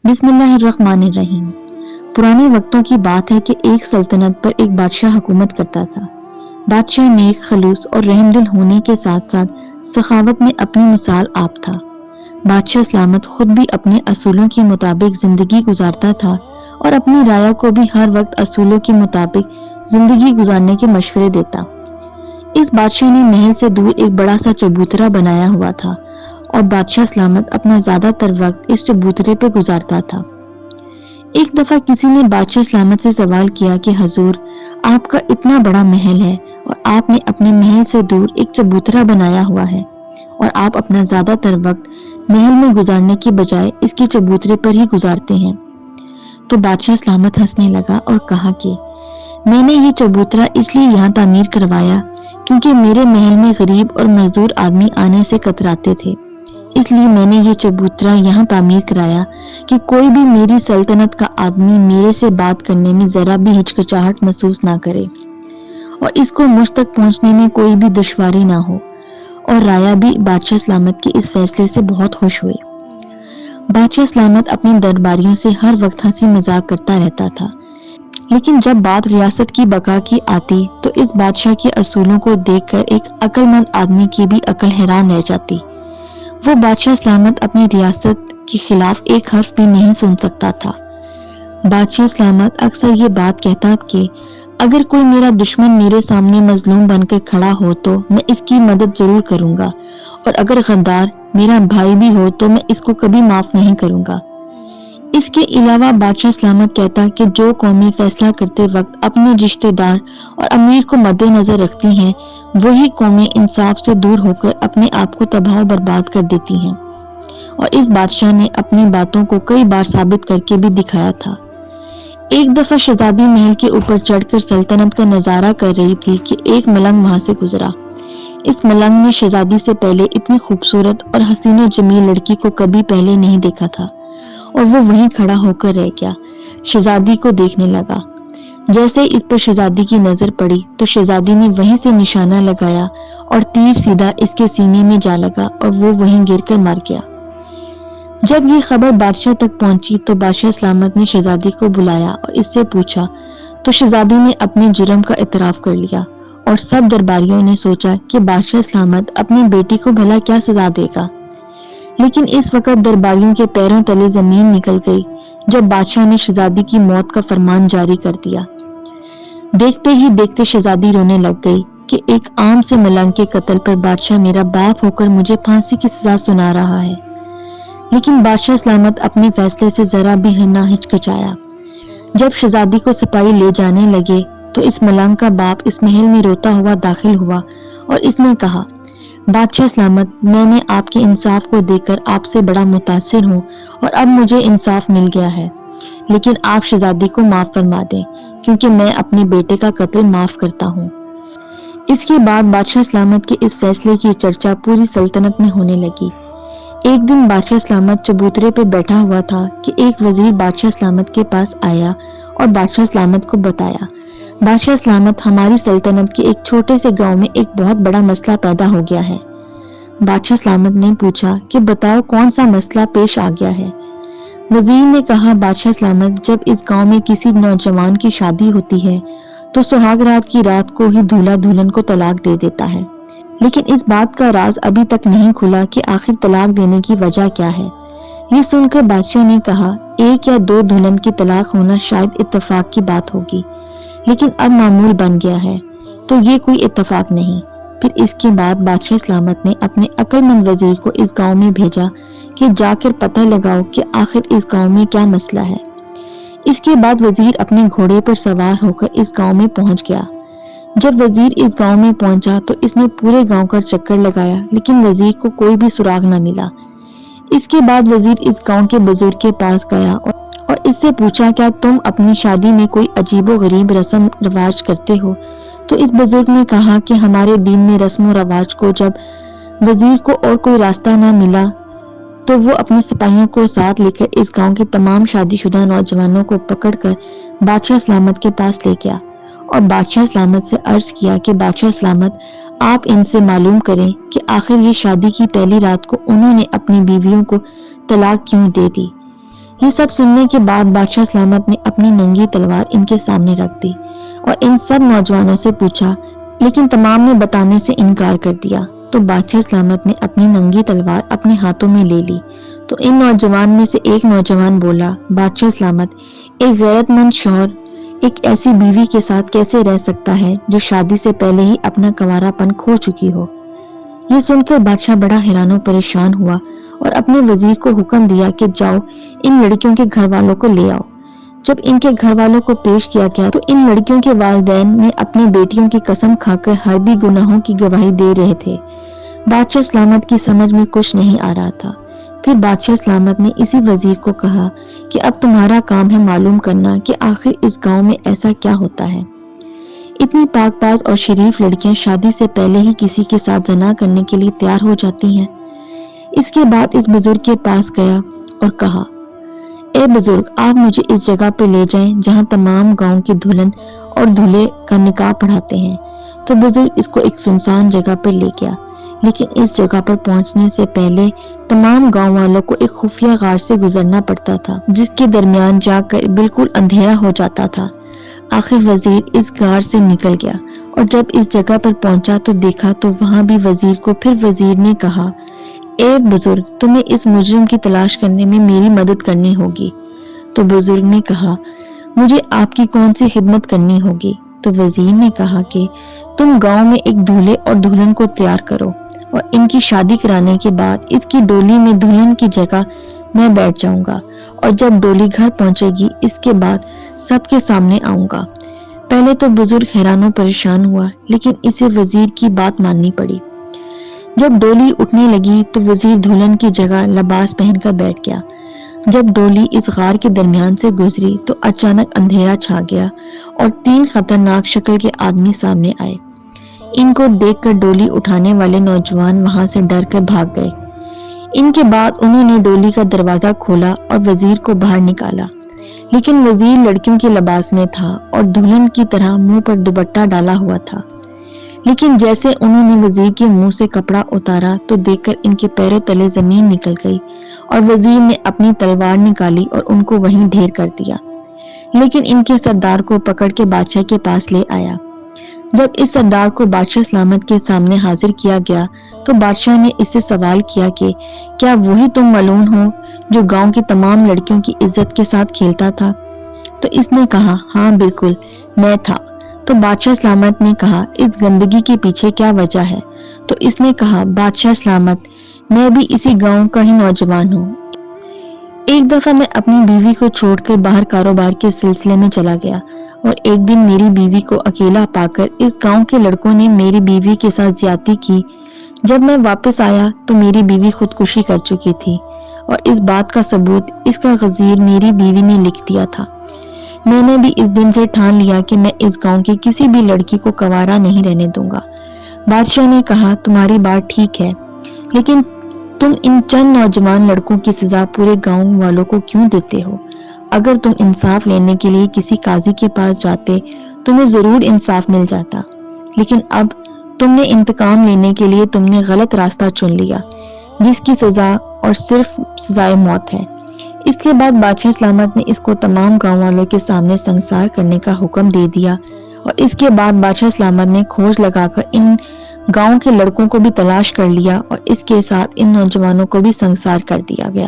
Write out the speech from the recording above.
بسم اللہ الرحمن الرحیم۔ پرانے وقتوں کی بات ہے کہ ایک سلطنت پر ایک بادشاہ حکومت کرتا تھا۔ بادشاہ نیک، خلوص اور رحم دل ہونے کے ساتھ ساتھ سخاوت میں اپنی مثال آپ تھا۔ بادشاہ سلامت خود بھی اپنے اصولوں کے مطابق زندگی گزارتا تھا اور اپنی رعایا کو بھی ہر وقت اصولوں کے مطابق زندگی گزارنے کے مشورے دیتا۔ اس بادشاہ نے محل سے دور ایک بڑا سا چبوترا بنایا ہوا تھا اور بادشاہ سلامت اپنا زیادہ تر وقت اس چبوترے پہ گزارتا تھا۔ ایک دفعہ کسی نے بادشاہ سلامت سے سوال کیا کہ حضور، آپ کا اتنا بڑا محل ہے اور آپ نے اپنے محل سے دور ایک چبوترا بنایا ہوا ہے اور آپ اپنا زیادہ تر وقت محل میں گزارنے کی بجائے اس کے چبوترے پر ہی گزارتے ہیں۔ تو بادشاہ سلامت ہنسنے لگا اور کہا کہ میں نے یہ چبوترا اس لیے یہاں تعمیر کروایا کیونکہ میرے محل میں غریب اور مزدور آدمی آنے سے کتراتے تھے، اس لیے میں نے یہ چبوترا یہاں تعمیر کرایا کہ کوئی بھی میری سلطنت کا آدمی میرے سے بات کرنے میں ذرا بھی ہچکچاہٹ محسوس نہ کرے اور اس کو مجھ تک پہنچنے میں کوئی بھی دشواری نہ ہو۔ اور رایا بھی بادشاہ سلامت کے اس فیصلے سے بہت خوش ہوئی۔ بادشاہ سلامت اپنے درباریوں سے ہر وقت ہنسی مذاق کرتا رہتا تھا، لیکن جب بات ریاست کی بقا کی آتی تو اس بادشاہ کے اصولوں کو دیکھ کر ایک عقل مند آدمی کی بھی عقل حیران رہ جاتی۔ وہ بادشاہ سلامت اپنی ریاست کے خلاف ایک حرف بھی نہیں سن سکتا تھا۔ بادشاہ سلامت اکثر یہ بات کہتا کہ اگر کوئی میرا دشمن میرے سامنے مظلوم بن کر کھڑا ہو تو میں اس کی مدد ضرور کروں گا، اور اگر غدار میرا بھائی بھی ہو تو میں اس کو کبھی معاف نہیں کروں گا۔ اس کے علاوہ بادشاہ سلامت کہتا کہ جو قومیں فیصلہ کرتے وقت اپنے رشتہ دار اور امیر کو مد نظر رکھتی ہیں، وہی قومیں انصاف سے دور ہو کر اپنے آپ کو تباہ و برباد کر دیتی ہیں، اور اس بادشاہ نے اپنی باتوں کو کئی بار ثابت کر کے بھی دکھایا تھا۔ ایک دفعہ شہزادی محل کے اوپر چڑھ کر سلطنت کا نظارہ کر رہی تھی کہ ایک ملنگ وہاں سے گزرا۔ اس ملنگ نے شہزادی سے پہلے اتنی خوبصورت اور حسین و جمیل لڑکی کو کبھی پہلے نہیں دیکھا تھا، اور وہ وہیں کھڑا ہو کر رہ گیا، شہزادی کو دیکھنے لگا۔ جیسے اس پر شہزادی کی نظر پڑی تو شہزادی نے وہیں سے نشانہ لگایا اور تیر سیدھا اس کے سینے میں جا لگا اور وہ وہیں گر کر مر گیا۔ جب یہ خبر بادشاہ تک پہنچی تو بادشاہ سلامت نے شہزادی کو بلایا اور اس سے پوچھا تو شہزادی نے اپنے جرم کا اعتراف کر لیا، اور سب درباریوں نے سوچا کہ بادشاہ سلامت اپنی بیٹی کو بھلا کیا سزا دے گا۔ لیکن اس وقت درباریوں کے پیروں تلے زمین نکل گئی جب بادشاہ نے شہزادی کی موت کا فرمان جاری کر دیا۔ دیکھتے ہی دیکھتے شہزادی رونے لگ گئی کہ ایک عام سے ملنگ کے قتل پر بادشاہ میرا باپ ہو کر مجھے پھانسی کی سزا سنا رہا ہے۔ لیکن بادشاہ سلامت اپنے فیصلے سے ذرا بھی نہ ہچکچایا۔ جب شہزادی کو سپاہی لے جانے لگے تو اس ملنگ کا باپ اس محل میں روتا ہوا داخل ہوا اور اس نے کہا، بادشاہ سلامت، میں نے آپ کے انصاف کو دیکھ کر آپ سے بڑا متاثر ہوں اور اب مجھے انصاف مل گیا ہے، لیکن آپ شہزادی کو معاف فرما دیں کیونکہ میں اپنے بیٹے کا قتل معاف کرتا ہوں۔ اس کے بعد بادشاہ سلامت کے اس فیصلے کی چرچا پوری سلطنت میں ہونے لگی۔ ایک دن بادشاہ سلامت چبوترے پہ بیٹھا ہوا تھا کہ ایک وزیر بادشاہ سلامت کے پاس آیا اور بادشاہ سلامت کو بتایا، بادشاہ سلامت، ہماری سلطنت کے ایک چھوٹے سے گاؤں میں ایک بہت بڑا مسئلہ پیدا ہو گیا ہے۔ بادشاہ سلامت نے پوچھا کہ بتاؤ کون سا مسئلہ پیش آ گیا ہے۔ وزیر نے کہا، بادشاہ سلامت، جب اس گاؤں میں کسی نوجوان کی شادی ہوتی ہے تو سہاگ رات کی رات کو ہی دولہا دلہن کو طلاق دے دیتا ہے، لیکن اس بات کا راز ابھی تک نہیں کھلا کہ آخر طلاق دینے کی وجہ کیا ہے۔ یہ سن کر بادشاہ نے کہا، ایک یا دو دلہن کی طلاق ہونا شاید اتفاق کی بات ہوگی، لیکن اب معمول بن گیا ہے تو یہ کوئی اتفاق نہیں۔ پھر اس کے بعد بادشاہ سلامت نے اپنے عقل مند وزیر کو اس گاؤں میں بھیجا کہ جا کر پتہ لگاؤ کہ آخر اس گاؤں میں کیا مسئلہ ہے۔ اس کے بعد وزیر اپنے گھوڑے پر سوار ہو کر اس گاؤں میں پہنچ گیا۔ جب وزیر اس گاؤں میں پہنچا تو اس نے پورے گاؤں کا چکر لگایا، لیکن وزیر کو کوئی بھی سراغ نہ ملا۔ اس کے بعد وزیر اس گاؤں کے بزرگ کے پاس گیا اور اس سے پوچھا، کیا تم اپنی شادی میں کوئی عجیب و غریب رسم رواج کرتے ہو؟ تو اس بزرگ نے کہا کہ ہمارے دین میں رسم و رواج کو جب وزیر کو اور کوئی راستہ نہ ملا تو وہ اپنے سپاہیوں کو ساتھ لے کر اس گاؤں کے تمام شادی شدہ نوجوانوں کو پکڑ کر بادشاہ سلامت کے پاس لے گیا اور بادشاہ سلامت سے عرض کیا کہ بادشاہ سلامت، آپ ان سے معلوم کریں کہ آخر یہ شادی کی پہلی رات کو انہوں نے اپنی بیویوں کو طلاق کیوں دے دی۔ یہ سب سننے کے بعد بادشاہ سلامت نے اپنی ننگی تلوار ان کے سامنے رکھ دی اور ان سب نوجوانوں سے پوچھا، لیکن تمام نے بتانے سے انکار کر دیا۔ تو بادشاہ سلامت نے اپنی ننگی تلوار اپنے ہاتھوں میں لے لی تو ان نوجوان میں سے ایک نوجوان بولا، بادشاہ سلامت، ایک غیرت مند شوہر ایک ایسی بیوی کے ساتھ کیسے رہ سکتا ہے جو شادی سے پہلے ہی اپنا کنوارا پن کھو چکی ہو؟ یہ سن کر بادشاہ بڑا حیران و پریشان ہوا اور اپنے وزیر کو حکم دیا کہ جاؤ ان لڑکیوں کے گھر والوں کو لے آؤ۔ جب ان کے گھر والوں کو پیش کیا گیا تو ان لڑکیوں کے والدین نے اپنی بیٹیوں کی قسم کھا کر حربی گناہوں کی گواہی دے رہے تھے۔ بادشاہ سلامت کی سمجھ میں کچھ نہیں آ رہا تھا۔ پھر بادشاہ سلامت نے اسی وزیر کو کہا کہ اب تمہارا کام ہے معلوم کرنا کہ آخر اس گاؤں میں ایسا کیا ہوتا ہے۔ اتنی پاک باز اور شریف لڑکیاں شادی سے پہلے ہی کسی کے ساتھ زنا کرنے کے لیے تیار ہو جاتی ہیں۔ اس کے بعد اس بزرگ کے پاس گیا اور کہا، اے بزرگ، آپ مجھے اس جگہ پہ لے جائیں جہاں تمام گاؤں کی دلہن اور دولہے کا نکاح پڑھاتے ہیں۔ تو بزرگ اس کو ایک سنسان جگہ پر لے گیا، لیکن اس جگہ پر پہنچنے سے پہلے تمام گاؤں والوں کو ایک خفیہ غار سے گزرنا پڑتا تھا جس کے درمیان جا کر بالکل اندھیرا ہو جاتا تھا۔ آخر وزیر اس غار سے نکل گیا اور جب اس جگہ پر پہنچا تو دیکھا تو وہاں بھی وزیر کو پھر وزیر نے کہا، اے بزرگ، تمہیں اس مجرم کی تلاش کرنے میں میری مدد کرنی ہوگی۔ تو بزرگ نے کہا، مجھے آپ کی کون سی خدمت کرنی ہوگی؟ تو وزیر نے کہا کہ تم گاؤں میں ایک دولہے اور دلہن کو تیار کرو اور ان کی شادی کرانے کے بعد اس کی ڈولی میں دلہن کی جگہ میں بیٹھ جاؤں گا اور جب ڈولی گھر پہنچے گی اس کے بعد سب کے سامنے آؤں گا۔ پہلے تو بزرگ حیران و پریشان ہوا، لیکن اسے وزیر کی بات ماننی پڑی۔ جب ڈولی اٹھنے لگی تو وزیر دلہن کی جگہ لباس پہن کر بیٹھ گیا۔ جب ڈولی اس غار کے درمیان سے گزری تو اچانک اندھیرا چھا گیا اور 3 خطرناک شکل کے آدمی سامنے آئے۔ ان کو دیکھ کر ڈولی اٹھانے والے نوجوان وہاں سے ڈر کر بھاگ گئے۔ ان کے بعد انہوں نے ڈولی کا دروازہ کھولا اور وزیر کو باہر نکالا، لیکن وزیر لڑکیوں کے لباس میں تھا اور دلہن کی طرح منہ پر دوپٹہ ڈالا ہوا تھا۔ لیکن جیسے انہوں نے وزیر کے منہ سے کپڑا اتارا تو دیکھ کر ان کے پیروں تلے زمین نکل گئی اور وزیر نے اپنی تلوار نکالی اور ان کو وہیں ڈھیر کر دیا، لیکن ان کے سردار کو پکڑ کے بادشاہ کے پاس لے آیا۔ جب اس سردار کو بادشاہ سلامت کے سامنے حاضر کیا گیا تو بادشاہ نے اس سے سوال کیا کہ کیا وہی تم ملعون ہو جو گاؤں کی تمام لڑکیوں کی عزت کے ساتھ کھیلتا تھا؟ تو اس نے کہا، ہاں بالکل میں تھا۔ تو بادشاہ سلامت نے کہا، اس گندگی کے پیچھے کیا وجہ ہے؟ تو اس نے کہا، بادشاہ سلامت، میں بھی اسی گاؤں کا ہی نوجوان ہوں۔ ایک دفعہ میں اپنی بیوی کو چھوڑ کر باہر کاروبار کے سلسلے میں چلا گیا اور ایک دن میری بیوی کو اکیلا پا کر اس گاؤں کے لڑکوں نے میری بیوی کے ساتھ زیادتی کی۔ جب میں واپس آیا تو میری بیوی خودکشی کر چکی تھی اور اس بات کا ثبوت اس کا غزیر میری بیوی نے لکھ دیا تھا۔ میں نے بھی اس دن سے ٹھان لیا کہ میں اس گاؤں کی کسی بھی لڑکی کو کنوارا نہیں رہنے دوں گا۔ بادشاہ نے کہا، تمہاری بات ٹھیک ہے، لیکن تم ان چند نوجوان لڑکوں کی سزا پورے گاؤں والوں کو کیوں دیتے ہو؟ اگر تم انصاف لینے کے لیے کسی قاضی کے پاس جاتے تمہیں ضرور انصاف مل جاتا، لیکن اب تم نے انتقام لینے کے لیے تم نے غلط راستہ چن لیا جس کی سزا اور صرف سزائے موت ہے۔ اس کے بعد بادشاہ سلامت نے اس کو تمام گاؤں والوں کے سامنے سنسار کرنے کا حکم دے دیا اور اس کے بعد بادشاہ سلامت نے کھوج لگا کر ان گاؤں کے لڑکوں کو بھی تلاش کر لیا اور اس کے ساتھ ان نوجوانوں کو بھی سنسار کر دیا گیا۔